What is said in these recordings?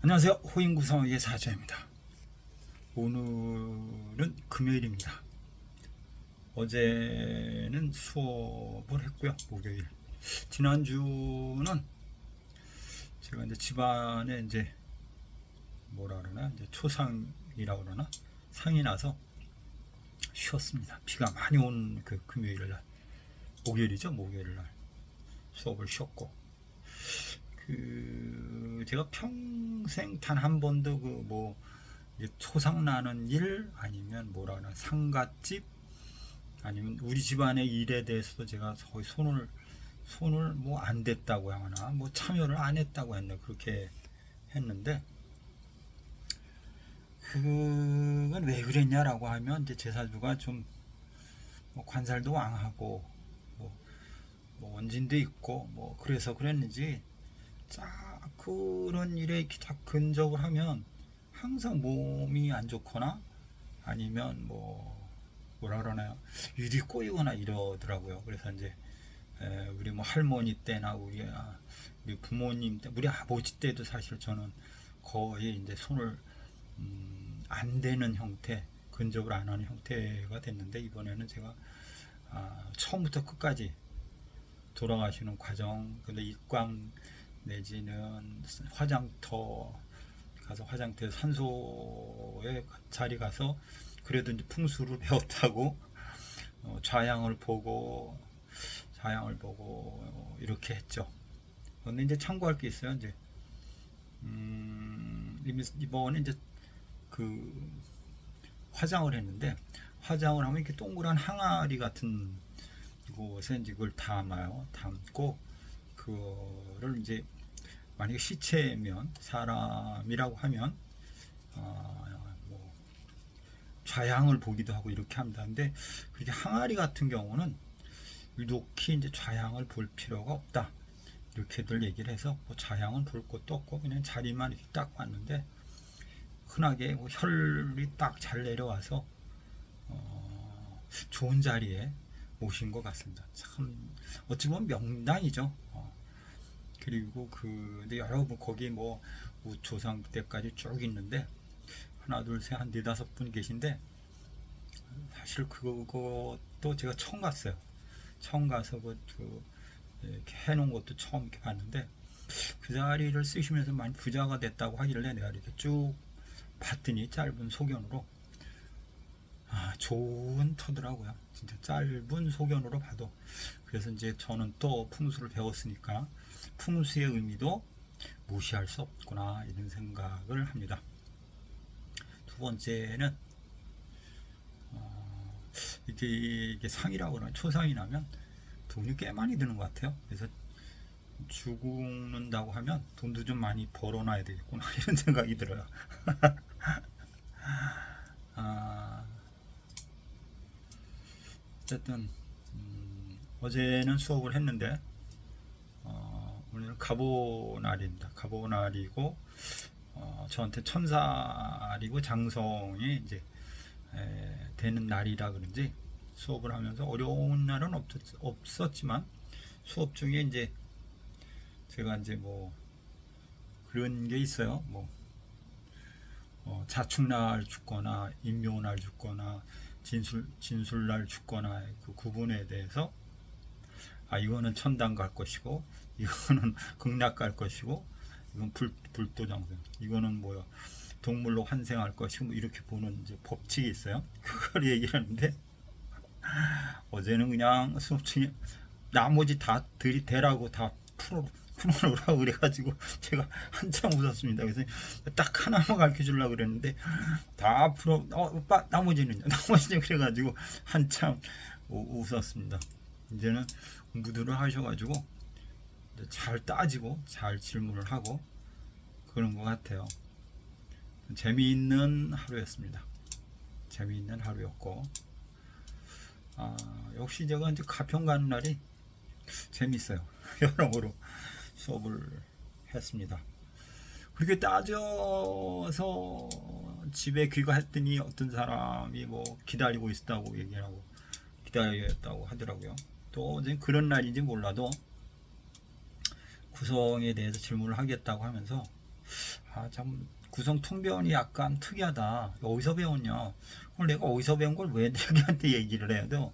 안녕하세요. 호인구성의 사자입니다. 오늘은 금요일입니다. 어제는 수업을 했고요. 목요일. 지난주는 제가 이제 집안에 이제 뭐라 그러나 이제 초상이라 그러나 상이 나서 쉬었습니다. 비가 많이 온 그 금요일 날, 목요일이죠. 목요일 날 수업을 쉬었고, 제가 평생 단 한 번도 초상 나는 일 아니면 뭐라 그러나 상갓집 아니면 우리 집안의 일에 대해서도 제가 거의 손을 뭐 안 댔다고 하나 뭐 참여를 안 했다고 했나 그렇게 했는데, 그건 왜 그랬냐라고 하면 이제 제사주가 좀 뭐 관살도 왕하고 뭐 원진도 있고 뭐 그래서 그랬는지 그런 일에 자 근접을 하면 항상 몸이 안 좋거나 아니면 뭐라 그러나요, 유리 꼬이거나 이러더라고요. 그래서 이제 우리 뭐 할머니 때나 우리 부모님 때, 우리 아버지 때도 사실 저는 거의 이제 손을 안 대는 형태, 근접을 안 하는 형태가 됐는데, 이번에는 제가 처음부터 끝까지 돌아가시는 과정, 근데 입광 내지는 화장터 가서 화장터 산소에 자리 가서 그래도 이제 풍수를 배웠다고 좌양을 보고 이렇게 했죠. 근데 이제 참고할 게 있어요. 이제 이번에 이제 그 화장을 했는데, 화장을 하면 이렇게 동그란 항아리 같은 곳에 이제 그걸 담고 그거를 이제 만약에 시체면 사람이라고 하면 뭐 좌양을 보기도 하고 이렇게 합니다. 근데 그렇게 항아리 같은 경우는 유독히 이제 좌양을 볼 필요가 없다, 이렇게들 얘기를 해서 뭐 좌양은 볼 것도 없고 그냥 자리만 이렇게 딱 봤는데, 흔하게 뭐 혈이 딱 잘 내려와서 좋은 자리에 모신 것 같습니다. 참 어찌 보면 명당이죠. 그리고 근데 여러분 거기 뭐 우초상 때까지 쭉 있는데 하나 둘 셋 한 네다섯 분 계신데, 사실 그것도 제가 처음 갔어요. 처음 가서 이렇게 해놓은 것도 처음 이렇게 봤는데, 그 자리를 쓰시면서 많이 부자가 됐다고 하길래 내가 이렇게 쭉 봤더니 짧은 소견으로 좋은 터더라고요. 진짜 짧은 소견으로 봐도. 그래서 이제 저는 또 풍수를 배웠으니까 풍수의 의미도 무시할 수 없구나, 이런 생각을 합니다. 두 번째는 이게 상이라고 하면, 초상이 나면 돈이 꽤 많이 드는 것 같아요. 그래서 죽는다고 하면 돈도 좀 많이 벌어놔야 되겠구나, 이런 생각이 들어요. 아, 어쨌든 어제는 수업을 했는데 오늘은 갑오날입니다. 갑오날이고 저한테 천살이고 장성이 이제 되는 날이라 그런지 수업을 하면서 어려운 날은 없었지만, 수업 중에 이제 제가 이제 뭐 그런 게 있어요. 뭐 자축날 죽거나 인묘날 죽거나 진술날 죽거나 그 구분에 대해서 이거는 천당 갈 것이고 이거는 극락 갈 것이고 이건 불도장생, 이거는 뭐야 동물로 환생할 것이고 뭐 이렇게 보는 이제 법칙이 있어요. 그걸 얘기를 하는데, 어제는 그냥 수업 중에 나머지 다 들이대라고 다 풀어놓으라고 그래가지고 제가 한참 웃었습니다. 그래서 딱 하나만 가르쳐 주려고 그랬는데 다 풀어, 오빠 나머지는 그래가지고 한참 웃었습니다. 이제는 공부들을 하셔가지고 잘 따지고 잘 질문을 하고 그런 것 같아요. 재미있는 하루였습니다. 재미있는 하루였고, 역시 제가 이제 가평 가는 날이 재밌어요. 여러모로 수업을 했습니다. 그렇게 따져서 집에 귀가했더니 어떤 사람이 뭐 기다리고 있었다고 얘기를 하고 기다렸다고 하더라고요. 또 이제 그런 날인지 몰라도 구성에 대해서 질문을 하겠다고 하면서 참 구성 통변이 약간 특이하다. 어디서 배웠냐? 그걸 내가 어디서 배운 걸 왜 자기한테 얘기를 해야 돼?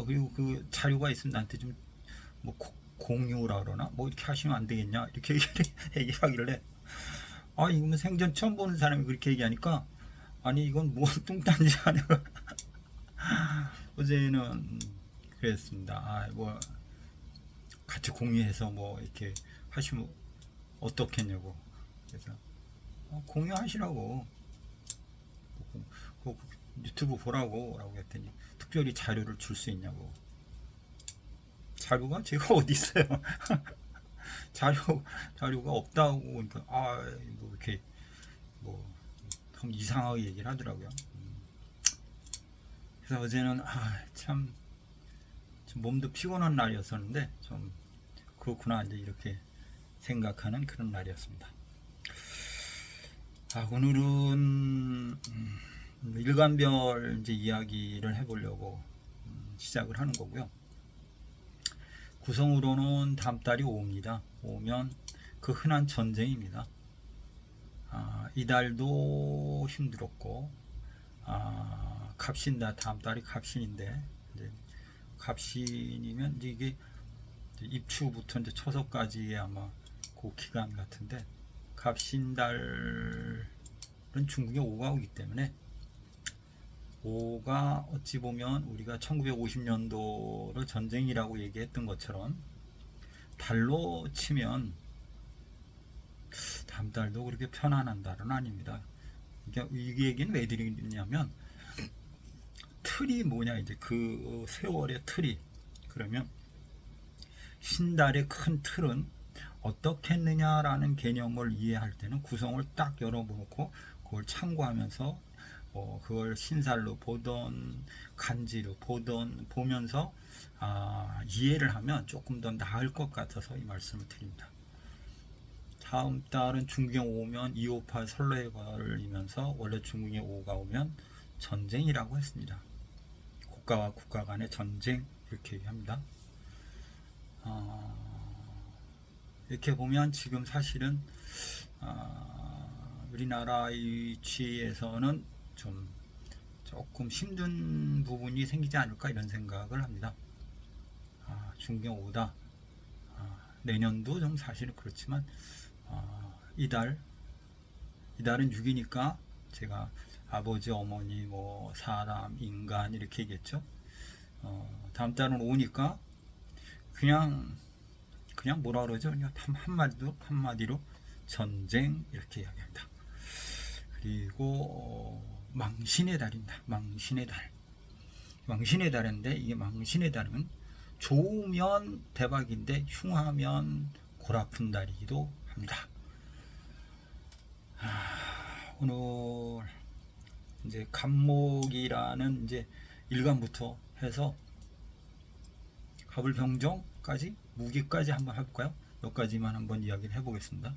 그리고 그 자료가 있으면 나한테 좀 뭐 공유라 그러나 뭐 이렇게 하시면 안 되겠냐? 이렇게 얘기하기를 해. 이거면 생전 처음 보는 사람이 그렇게 얘기하니까 아니 이건 뭐 뚱딴지 아니야. 어제는 그랬습니다. 뭐 같이 공유해서 뭐 이렇게 하시면 어떻겠냐고. 그래서 공유하시라고, 그 유튜브 보라고 라고 했더니 특별히 자료를 줄 수 있냐고. 자료가 제가 어디 있어요? 자료가 없다고. 그러니까 뭐 이렇게 뭐 좀 이상하게 얘기를 하더라고요. 그래서 어제는 참 몸도 피곤한 날이었었는데 좀 그렇구나 이제 이렇게 생각하는 그런 날이었습니다. 오늘은 일간별 이제 이야기를 해보려고 시작을 하는 거고요. 구성으로는 다음 달이 5입니다. 5면 그 흔한 전쟁입니다. 이달도 힘들었고, 갑신다. 다음 달이 갑신인데, 이제 갑신이면 이제 이게 입추부터 이제 처서까지의 아마 그 기간 같은데, 갑신달은 중국의 5가 오기 때문에 5가 어찌 보면 우리가 1950년도를 전쟁이라고 얘기했던 것처럼 달로 치면 다음 달도 그렇게 편안한 달은 아닙니다. 이 얘기는 왜 드리냐면 틀이 뭐냐, 이제 그 세월의 틀이. 그러면 신달의 큰 틀은 어떻게 했느냐라는 개념을 이해할 때는 구성을 딱 열어보고 그걸 참고하면서 그걸 신살로 보던 간지로 보면서 이해를 하면 조금 더 나을 것 같아서 이 말씀을 드립니다. 다음 달은 중경 5면 258 설로에 걸리면서 원래 중경의 5가 오면 전쟁이라고 했습니다. 국가와 국가 간의 전쟁 이렇게 얘기합니다. 이렇게 보면 지금 사실은 우리나라의 위치에서는 좀 조금 힘든 부분이 생기지 않을까 이런 생각을 합니다. 중경 5다. 내년도 좀 사실은 그렇지만 이달은 6이니까 제가 아버지, 어머니, 뭐 사람, 인간 이렇게 얘기했죠. 다음 달은 5니까 그냥 뭐라 그러죠? 그냥 한마디로 전쟁 이렇게 이야기합니다. 그리고 망신의 달입니다. 망신의 달인데 이게 망신의 달은 좋으면 대박인데 흉하면 골아픈 달이기도 합니다. 오늘 이제 갑목이라는 이제 일간부터 해서 갑을병정까지 무기까지 한번 해볼까요? 여기까지만 한번 이야기를 해보겠습니다.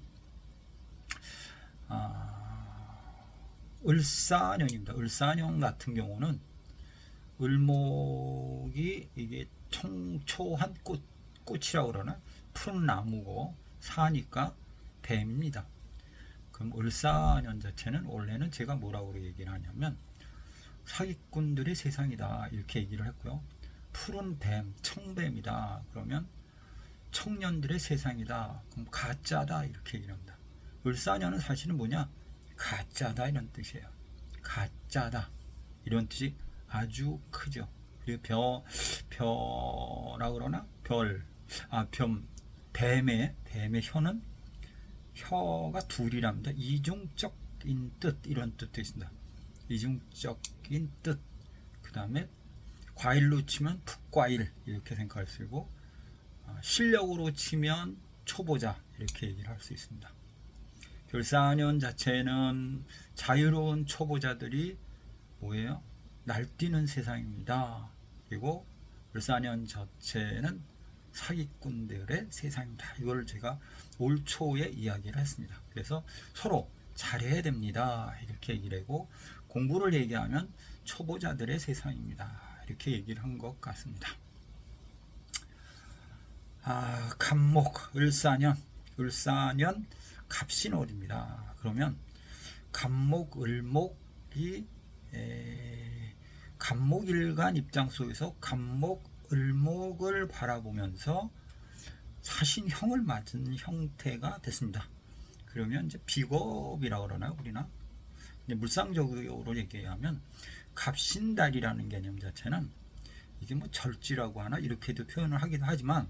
을사년입니다. 을사년 같은 경우는 을목이 이게 청초한 꽃이라고 그러나 푸른 나무고 사니까 뱀입니다. 그럼 을사년 자체는 원래는 제가 뭐라고 얘기를 하냐면 사기꾼들의 세상이다 이렇게 얘기를 했고요. 푸른 뱀, 청뱀이다. 그러면 청년들의 세상이다. 그럼 가짜다 이렇게 얘기를 합니다. 을사년은 사실은 뭐냐? 가짜다 이런 뜻이에요. 가짜다 이런 뜻이 아주 크죠. 그리고 벼라 그러나 뱀의 혀는 혀가 둘이랍니다. 이중적인 뜻 이런 뜻도 있습니다. 이중적인 뜻. 그 다음에 과일로 치면 풋과일 이렇게 생각할 수 있고 실력으로 치면 초보자 이렇게 얘기를 할 수 있습니다. 을사년 자체는 자유로운 초보자들이 뭐예요? 날뛰는 세상입니다. 그리고 을사년 자체는 사기꾼들의 세상입니다. 이걸 제가 올 초에 이야기를 했습니다. 그래서 서로 잘해야 됩니다. 이렇게 얘기를 하고 공부를 얘기하면 초보자들의 세상입니다. 이렇게 얘기를 한 것 같습니다. 갑목, 을사년. 을사년 갑신월입니다. 그러면 갑목, 을목이 갑목일간 입장 속에서 갑목, 을목을 바라보면서 사신형을 맞은 형태가 됐습니다. 그러면 이제 비겁이라고 그러나요, 우리나? 물상적으로 얘기하면 갑신달이라는 개념 자체는 이게 뭐 절지라고 하나 이렇게도 표현을 하기도 하지만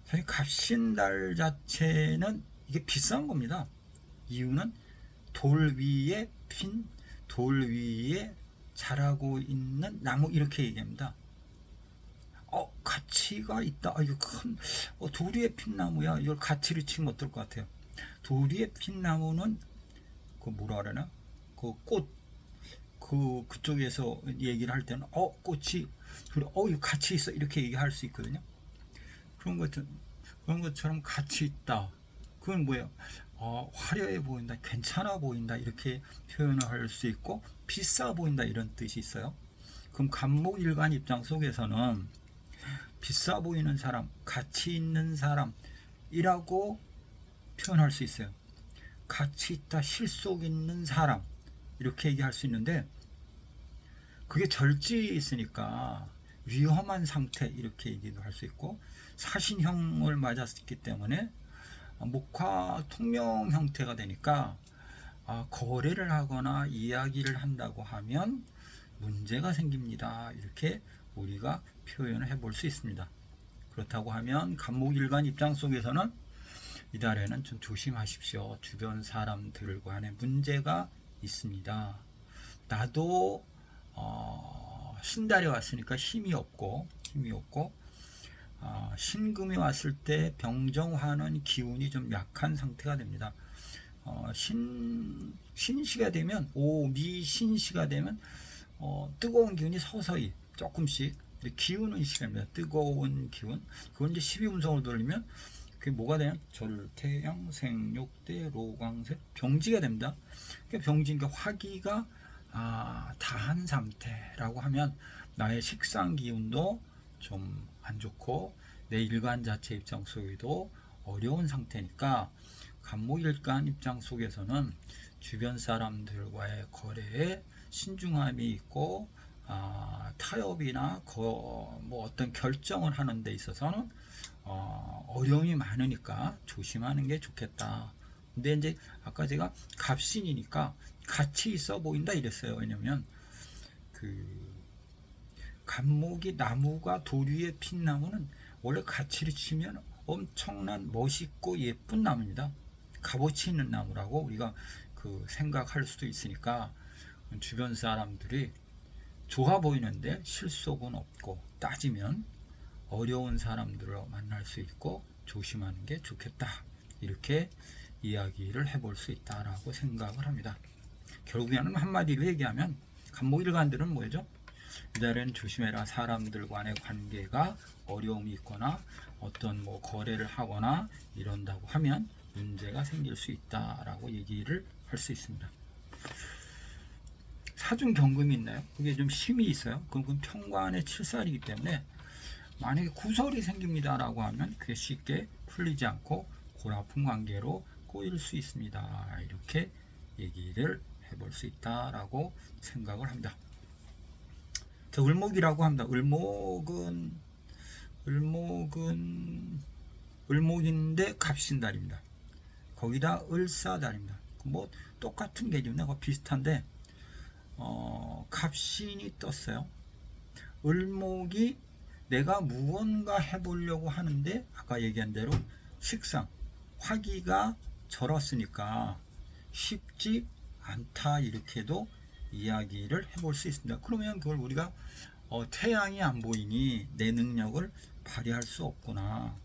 사실 갑신달 자체는 이게 비싼 겁니다. 이유는 돌 위에 자라고 있는 나무 이렇게 얘기합니다. 가치가 있다. 이거 큰 돌 위에 핀 나무야. 이걸 가치를 치면 어떨 것 같아요? 돌 위에 핀 나무는 그 뭐라 그러나? 그 꽃 그쪽에서 얘기를 할 때는 꽃이 그래 이거 가치 있어 이렇게 얘기할 수 있거든요. 그런 것처럼 가치 있다. 그건 뭐예요? 화려해 보인다, 괜찮아 보인다 이렇게 표현을 할 수 있고 비싸 보인다 이런 뜻이 있어요. 그럼 갑목일간 입장 속에서는 비싸 보이는 사람, 가치 있는 사람이라고 표현할 수 있어요. 가치 있다, 실속 있는 사람 이렇게 얘기할 수 있는데 그게 절지 있으니까 위험한 상태 이렇게 얘기도 할 수 있고 사신형을 맞았기 때문에 목화 통명 형태가 되니까 거래를 하거나 이야기를 한다고 하면 문제가 생깁니다. 이렇게 우리가 표현을 해볼 수 있습니다. 그렇다고 하면 갑목일간 입장 속에서는 이달에는 좀 조심하십시오. 주변 사람들 간에 문제가 있습니다. 나도 신달이 왔으니까 힘이 없고 신금이 왔을 때 병정화는 기운이 좀 약한 상태가 됩니다. 신시가 되면 미신시가 되면 뜨거운 기운이 서서히 조금씩 기운은 시간입니다. 뜨거운 기운 그건 이제 12운성으로 돌리면 그게 뭐가 되냐? 절태양 생육대 로광색 병지가 됩니다. 병지니까 화기가 다한 상태라고 하면 나의 식상 기운도 좀 안 좋고 내 일간 자체 입장 속에도 어려운 상태니까 갑목일간 입장 속에서는 주변 사람들과의 거래에 신중함이 있고 타협이나 뭐 어떤 결정을 하는 데 있어서는 어려움이 많으니까 조심하는 게 좋겠다. 근데 이제 아까 제가 갑신이니까 가치 있어 보인다 이랬어요. 왜냐면 갑목이 나무가 돌 위에 핀 나무는 원래 가치를 치면 엄청난 멋있고 예쁜 나무입니다. 값어치 있는 나무라고 우리가 생각할 수도 있으니까 주변 사람들이 좋아 보이는데 실속은 없고 따지면 어려운 사람들을 만날 수 있고 조심하는 게 좋겠다. 이렇게 이야기를 해볼 수 있다라고 생각을 합니다. 결국에는 한마디로 얘기하면 갑목일간들은 뭐죠? 이달에는 조심해라. 사람들 간의 관계가 어려움이 있거나 어떤 뭐 거래를 하거나 이런다고 하면 문제가 생길 수 있다라고 얘기를 할 수 있습니다. 사중 경금이 있나요? 그게 좀 힘이 있어요. 그건 평관의 7살이기 때문에 만약에 구설이 생깁니다라고 하면 그게 쉽게 풀리지 않고 골아픈 관계로 꼬일 수 있습니다. 이렇게 얘기를 해볼 수 있다라고 생각을 합니다. 을목이라고 합니다. 을목인데 갑신달입니다. 거기다 을사달입니다. 뭐 똑같은 개념이나 비슷한데 갑신이 떴어요. 을목이 내가 무언가 해보려고 하는데 아까 얘기한 대로 식상 화기가 절었으니까 쉽지 않다 이렇게도 이야기를 해볼 수 있습니다. 그러면 그걸 우리가 태양이 안 보이니 내 능력을 발휘할 수 없구나.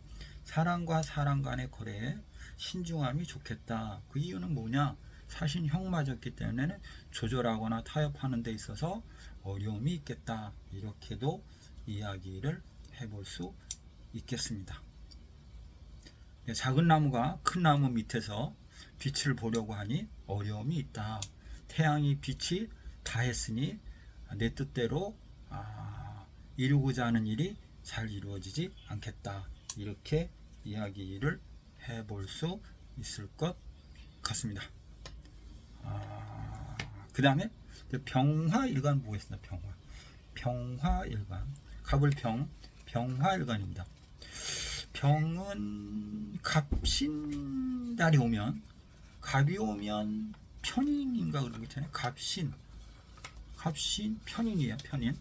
사람과 사람 간의 거래에 신중함이 좋겠다. 그 이유는 뭐냐? 사신형 맞았기 때문에 조절하거나 타협하는 데 있어서 어려움이 있겠다. 이렇게도 이야기를 해볼 수 있겠습니다. 작은 나무가 큰 나무 밑에서 빛을 보려고 하니 어려움이 있다. 태양이 빛이 다 했으니 내 뜻대로 이루고자 하는 일이 잘 이루어지지 않겠다. 이렇게 이야기를 해볼 수 있을 것 같습니다. 그 다음에 병화일간 보겠습니다. 병화일간, 갑을 병화일간입니다. 병은 갑신달이 오면, 갑이 오면 편인인가 그러잖아요. 갑신 편인이에요. 편인.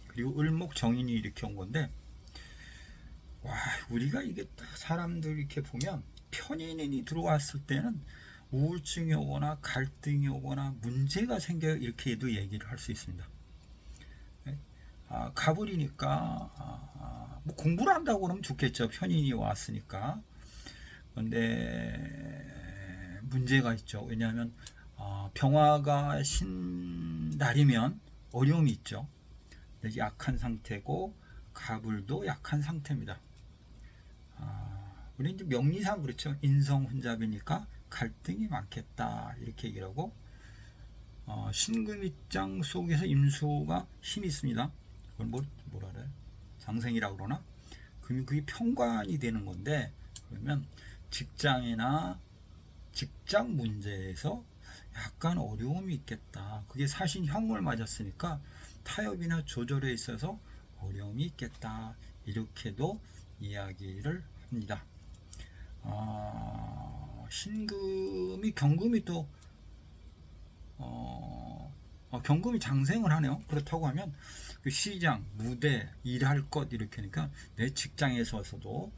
그리고 을목 정인이 이렇게 온 건데, 와, 우리가 이게 사람들 이렇게 보면 편인이 들어왔을 때는 우울증이 오거나 갈등이 오거나 문제가 생겨요. 이렇게도 얘기를 할 수 있습니다. 갑을이니까 뭐 공부를 한다고 그러면 좋겠죠. 편인이 왔으니까. 근데 문제가 있죠. 왜냐하면 병화가 신달이면 어려움이 있죠. 약한 상태고 갑을도 약한 상태입니다. 우리 이제 명리상 그렇죠. 인성훈잡이니까 갈등이 많겠다 이렇게 얘기를 하고, 신금입장 속에서 임수가 힘이 있습니다. 그걸 뭐라 그래요? 상생이라고 그러나? 그러면 그게 편관이 되는 건데, 그러면 직장이나 직장 문제에서 약간 어려움이 있겠다. 그게 사신형을 맞았으니까 타협이나 조절에 있어서 어려움이 있겠다. 이렇게도 이야기를 합니다. 신금이 경금이 또 경금이 장생을 하네요. 그렇다고 하면 그 시장, 무대, 일할 것 이렇게 하니까 내 직장에서도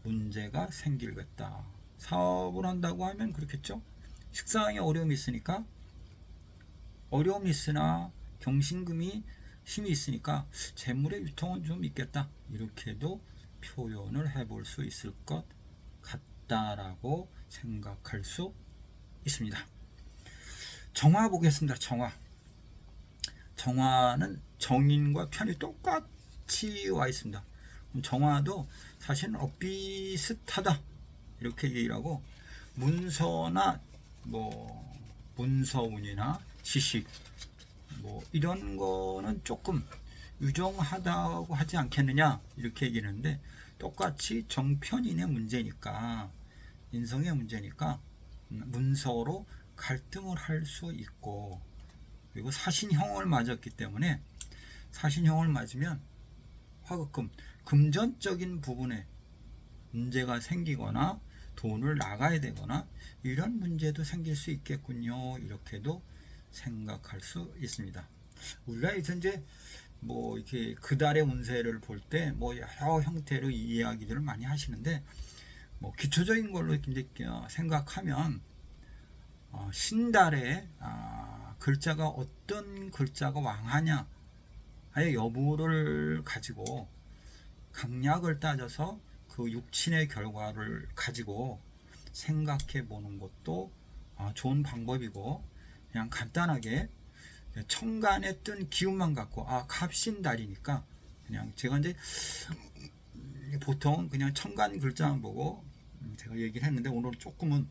문제가 생기겠다. 사업을 한다고 하면 그렇겠죠. 식상에 어려움이 있으니까, 어려움이 있으나 경신금이 힘이 있으니까 재물의 유통은 좀 있겠다. 이렇게도 표현을 해볼 수 있을 것 같다라고 생각할 수 있습니다. 정화 보겠습니다. 정화는 정인과 편이 똑같이 와 있습니다. 정화도 사실은 비슷하다 이렇게 얘기를 하고, 문서나 문서운이나 지식 이런 거는 조금 유정하다고 하지 않겠느냐 이렇게 얘기하는데, 똑같이 정편인의 문제니까, 인성의 문제니까 문서로 갈등을 할 수 있고, 그리고 사신형을 맞았기 때문에, 사신형을 맞으면 화급금, 금전적인 부분에 문제가 생기거나 돈을 나가야 되거나 이런 문제도 생길 수 있겠군요. 이렇게도 생각할 수 있습니다. 우리가 이제 이렇게 그달의 운세를 볼 때 여러 형태로 이야기들을 많이 하시는데, 기초적인 걸로 이제 생각하면 신달에 글자가 어떤 글자가 왕하냐 의 여부를 가지고 강약을 따져서 그 육친의 결과를 가지고 생각해 보는 것도 좋은 방법이고, 그냥 간단하게 천간에 뜬 기운만 갖고 갑신달이니까 그냥 제가 이제 보통 그냥 천간 글자만 보고 제가 얘기를 했는데, 오늘 조금은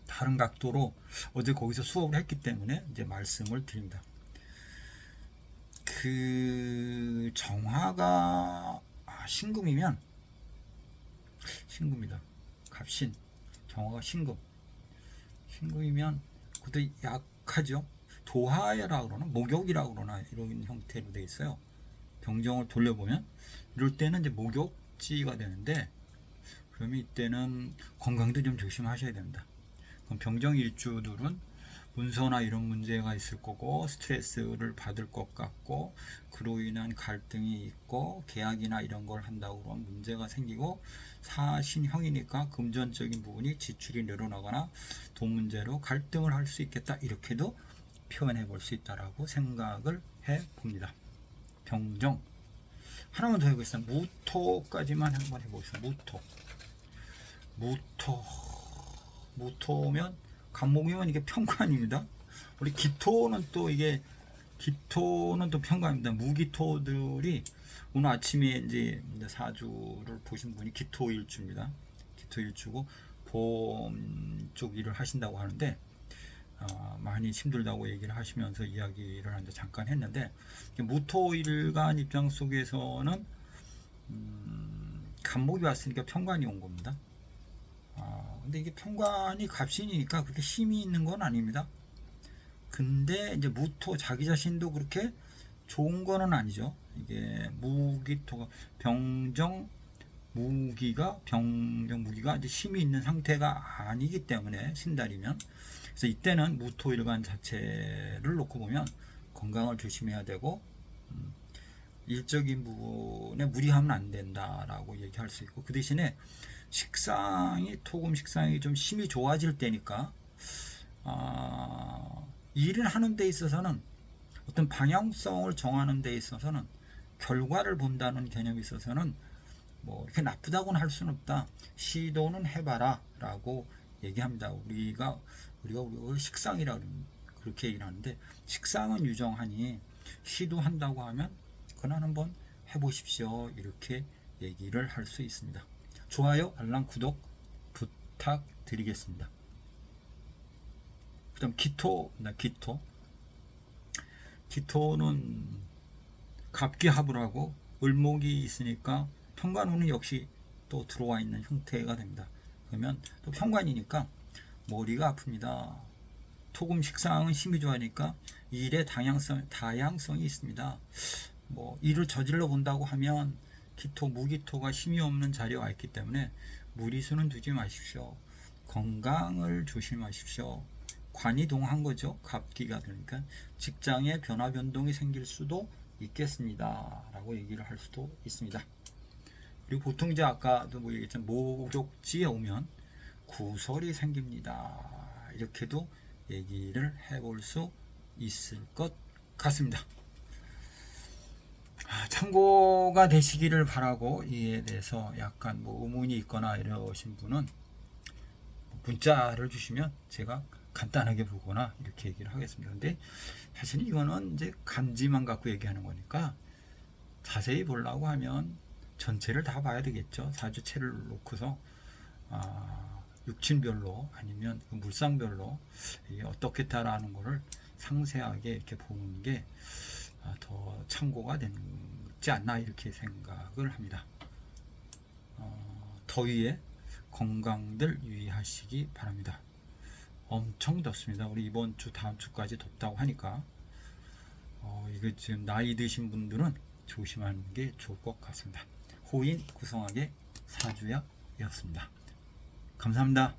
다른 각도로 어제 거기서 수업을 했기 때문에 이제 말씀을 드립니다. 그 정화가 신금이면, 신금이다. 갑신, 정화가 신금이면 그것도 약하죠. 도하야라고 그러나 목욕이라고 그러나 이런 형태로 되어 있어요. 병정을 돌려보면 이럴 때는 이제 목욕지가 되는데, 그러면 이때는 건강도 좀 조심하셔야 됩니다. 그럼 병정 일주들은 문서나 이런 문제가 있을 거고, 스트레스를 받을 것 같고, 그로 인한 갈등이 있고, 계약이나 이런 걸 한다고 그러면 문제가 생기고, 사신형이니까 금전적인 부분이 지출이 늘어나거나 돈 문제로 갈등을 할 수 있겠다. 이렇게도 표현해 볼 수 있다라고 생각을 해 봅니다. 병정 하나만 더 해보겠습니다. 무토까지만 한번 해보겠습니다. 무토면 간목이면 이게 편관입니다. 우리 기토는 또 편관입니다. 무기토들이 오늘 아침에 이제 사주를 보신 분이 기토일주입니다. 기토일주고 보험 쪽 일을 하신다고 하는데, 많이 힘들다고 얘기를 하시면서 이야기를 잠깐 했는데, 무토일간 입장 속에서는 간목이 왔으니까 편관이 온 겁니다. 근데 이게 편관이 갑신이니까 그렇게 힘이 있는 건 아닙니다. 근데 이제 무토 자기 자신도 그렇게 좋은 거는 아니죠. 이게 무기토가 병정 무기가 이제 힘이 있는 상태가 아니기 때문에 신달이면, 그래서 이때는 무토일간 자체를 놓고 보면 건강을 조심해야 되고, 일적인 부분에 무리하면 안 된다라고 얘기할 수 있고, 그 대신에 토금 식상이 좀 힘이 좋아질 때니까 일을 하는 데 있어서는 어떤 방향성을 정하는 데 있어서는 결과를 본다는 개념이 있어서는 뭐 이렇게 나쁘다고는 할 수는 없다. 시도는 해봐라 라고 얘기합니다. 우리가 식상이라 그렇게 얘기를 하는데, 식상은 유정하니 시도한다고 하면 그날 한번 해보십시오 이렇게 얘기를 할 수 있습니다. 좋아요, 알람, 구독 부탁드리겠습니다. 그 다음 기토는 갑기합을 하고 을목이 있으니까 편관운이 역시 또 들어와 있는 형태가 됩니다. 그러면 또 편관이니까 머리가 아픕니다. 토금 식상은 힘이 좋아하니까 일의 다양성이 있습니다. 뭐 일을 저질러 본다고 하면 무기토가 힘이 없는 자리에 와 있기 때문에 무리수는 두지 마십시오. 건강을 조심하십시오. 관이 동한 거죠. 갑기가 되니까 직장에 변화 변동이 생길 수도 있겠습니다 라고 얘기를 할 수도 있습니다. 그리고 보통 이제 아까도 뭐 얘기했지만 목욕지에 오면 구설이 생깁니다 이렇게도 얘기를 해볼 수 있을 것 같습니다. 참고가 되시기를 바라고, 이에 대해서 약간 뭐 의문이 있거나 이러신 분은 문자를 주시면 제가 간단하게 보거나 이렇게 얘기를 하겠습니다. 근데 사실 이거는 이제 간지만 갖고 얘기하는 거니까 자세히 보려고 하면 전체를 다 봐야 되겠죠. 사주체를 놓고서 육친별로 아니면 그 물상별로 이게 어떻게 다라는 거를 상세하게 이렇게 보는 게 더 참고가 되지 않나 이렇게 생각을 합니다. 더위에 건강들 유의하시기 바랍니다. 엄청 덥습니다. 우리 이번 주 다음 주까지 덥다고 하니까 이거 지금 나이 드신 분들은 조심하는 게 좋을 것 같습니다. 호인 구성하게 사주야였습니다. 감사합니다.